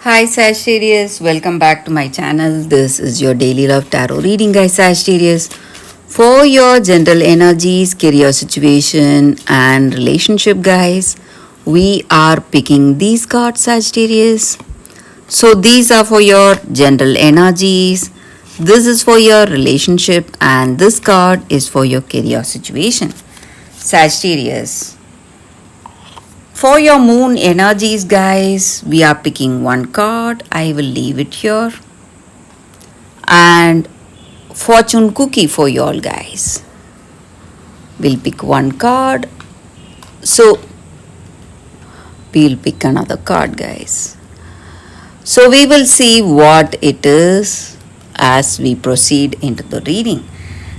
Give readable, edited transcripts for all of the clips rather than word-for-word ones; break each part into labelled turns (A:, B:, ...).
A: Hi Sagittarius, welcome back to my channel. This is your daily love tarot reading, guys. Sagittarius, for your general energies, career situation, and relationship, guys, we are picking these cards, Sagittarius. So, these are for your general energies, this is for your relationship, and this card is for your career situation, Sagittarius. For your moon energies, guys, we are picking one card. I will leave it here. And fortune cookie for you all, guys. We'll pick one card. So, we'll pick another card, guys. So, we will see what it is as we proceed into the reading.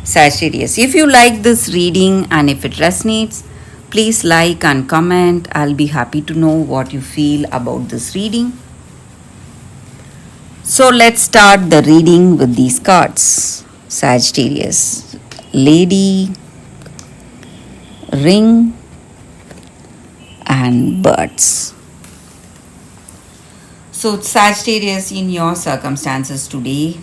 A: Sagittarius, if you like this reading and if it resonates, please like and comment. I'll be happy to know what you feel about this reading. So let's start the reading with these cards. Sagittarius, Lady, Ring, and Birds. So Sagittarius, in your circumstances today,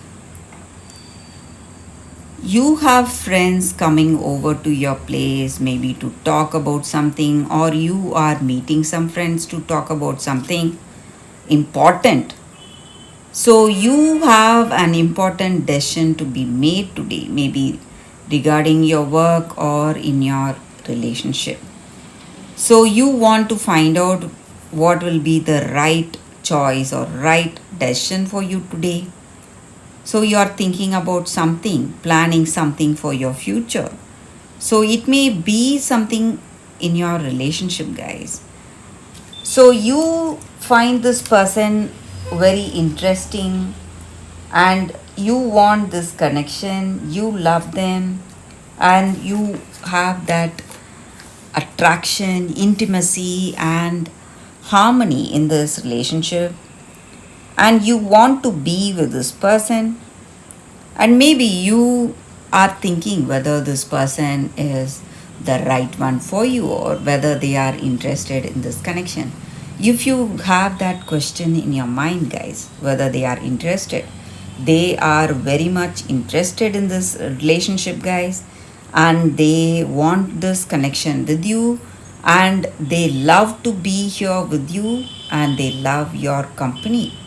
A: you have friends coming over to your place maybe to talk about something, or you are meeting some friends to talk about something important. So you have an important decision to be made today, maybe regarding your work or in your relationship. So you want to find out what will be the right choice or right decision for you today. So you are thinking about something, planning something for your future. So it may be something in your relationship, guys. So you find this person very interesting and you want this connection, you love them, and you have that attraction, intimacy, and harmony in this relationship, and you want to be with this person, and maybe you are thinking whether this person is the right one for you or whether they are interested in this connection. If you have that question in your mind, guys, whether they are interested, they are very much interested in this relationship, guys, and they want this connection with you, and they love to be here with you, and they love your company.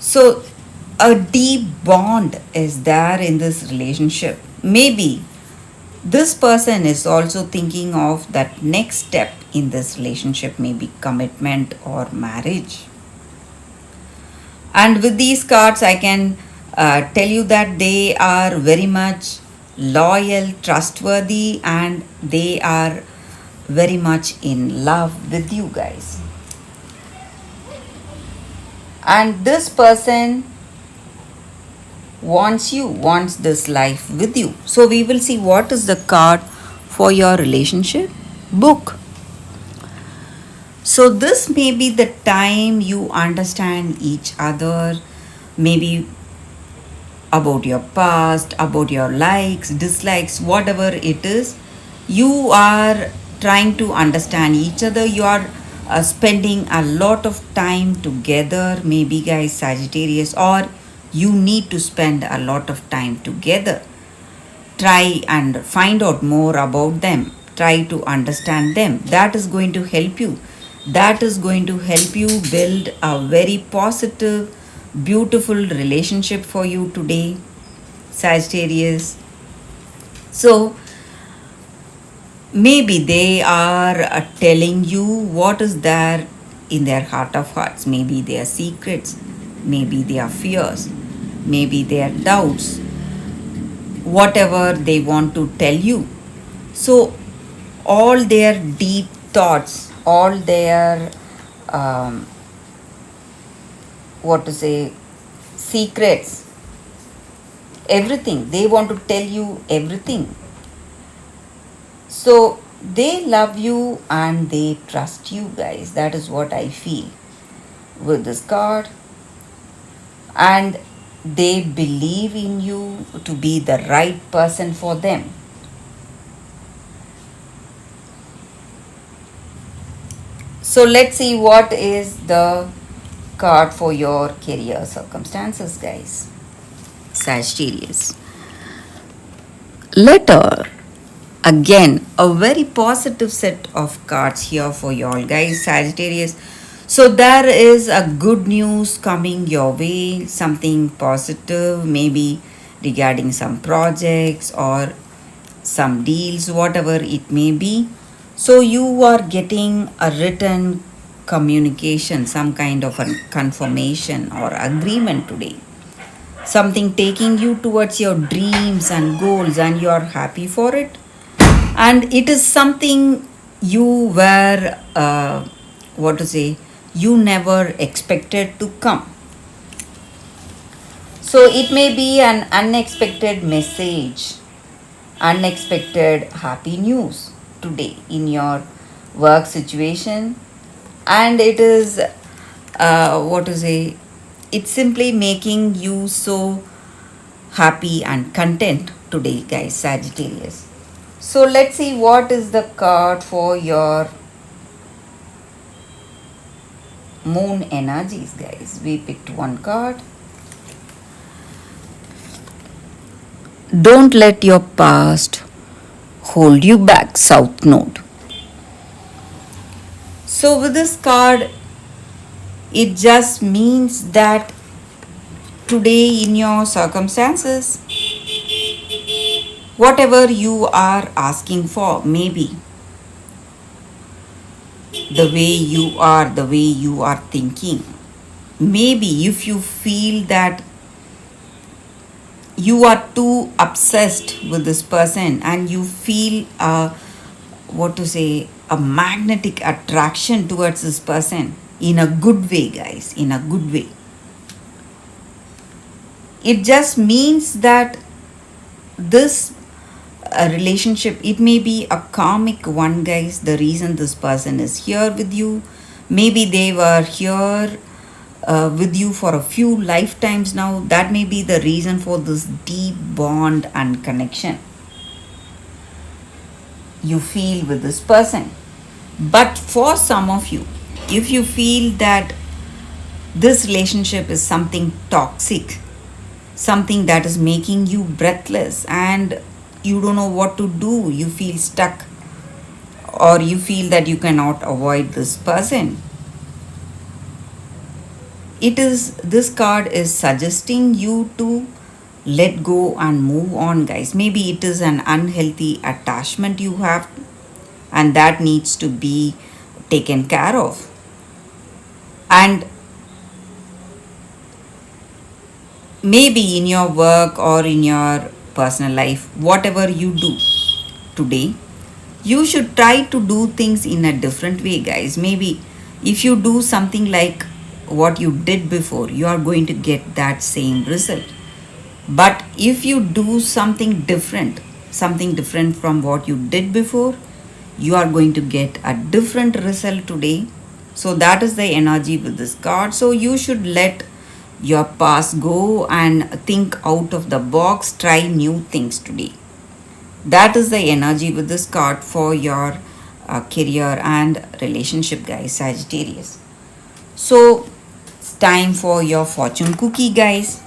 A: So, a deep bond is there in this relationship. Maybe this person is also thinking of that next step in this relationship, maybe commitment or marriage. And with these cards, I can tell you that they are very much loyal, trustworthy, and they are very much in love with you guys. And this person wants this life with you. So we will see what is the card for your relationship book. So this may be the time you understand each other, maybe about your past, about your likes, dislikes, whatever it is. You are trying to understand each other. You are spending a lot of time together, maybe, guys, Sagittarius, or you need to spend a lot of time together. Try and find out more about them. Try to understand them. That is going to help you. That is going to help you build a very positive, beautiful relationship for you today, Sagittarius. So, maybe they are telling you what is there in their heart of hearts. Maybe their secrets, maybe their fears, maybe their doubts, whatever they want to tell you. So, all their deep thoughts, all their secrets, everything, they want to tell you everything. So they love you and they trust you, guys. That is what I feel with this card. And they believe in you to be the right person for them. So let's see what is the card for your career circumstances, guys. Sagittarius. Letter. Again, a very positive set of cards here for you all, guys. Sagittarius. So there is a good news coming your way, something positive, maybe regarding some projects or some deals, whatever it may be. So you are getting a written communication, some kind of a confirmation or agreement today. Something taking you towards your dreams and goals, and you are happy for it. And it is something you were, what to say, you never expected to come. So it may be an unexpected message, unexpected happy news today in your work situation, and it is, what to say, it's simply making you so happy and content today, guys, Sagittarius. So let's see what is the card for your moon energies, guys. We picked one card. Don't let your past hold you back, South Node. So with this card, it just means that today in your circumstances, whatever you are asking for, maybe the way you are thinking, maybe if you feel that you are too obsessed with this person and you feel what to say, a magnetic attraction towards this person in a good way, guys, in a good way. It just means that this relationship, it may be a karmic one, guys. The reason this person is here with you, maybe they were here with you for a few lifetimes now. That may be the reason for this deep bond and connection you feel with this person. But for some of you, if you feel that this relationship is something toxic, something that is making you breathless and you don't know what to do, you feel stuck, or you feel that you cannot avoid this person, it is, this card is suggesting you to let go and move on, guys. Maybe it is an unhealthy attachment you have, and that needs to be taken care of. And maybe in your work or in your personal life, whatever you do today, you should try to do things in a different way, guys. Maybe if you do something like what you did before, you are going to get that same result. But if you do something different from what you did before, you are going to get a different result today. So that is the energy with this card. So you should let your past go and think out of the box, try new things today. That is the energy with this card for your career and relationship, guys, Sagittarius. So it's time for your fortune cookie, guys.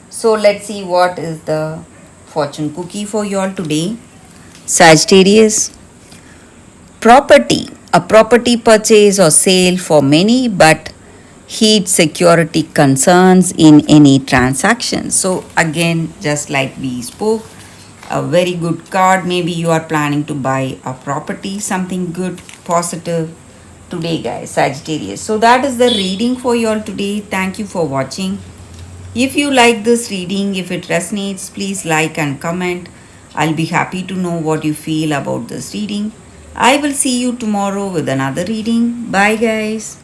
A: So let's see what is the fortune cookie for you all today. Sagittarius. Property. A property purchase or sale for many, but heed security concerns in any transaction. So again, just like we spoke, a very good card. Maybe you are planning to buy a property, something good, positive today, guys, Sagittarius. So that is the reading for you all today. Thank you for watching. If you like this reading, if it resonates, please like and comment. I'll be happy to know what you feel about this reading. I will see you tomorrow with another reading. Bye, guys.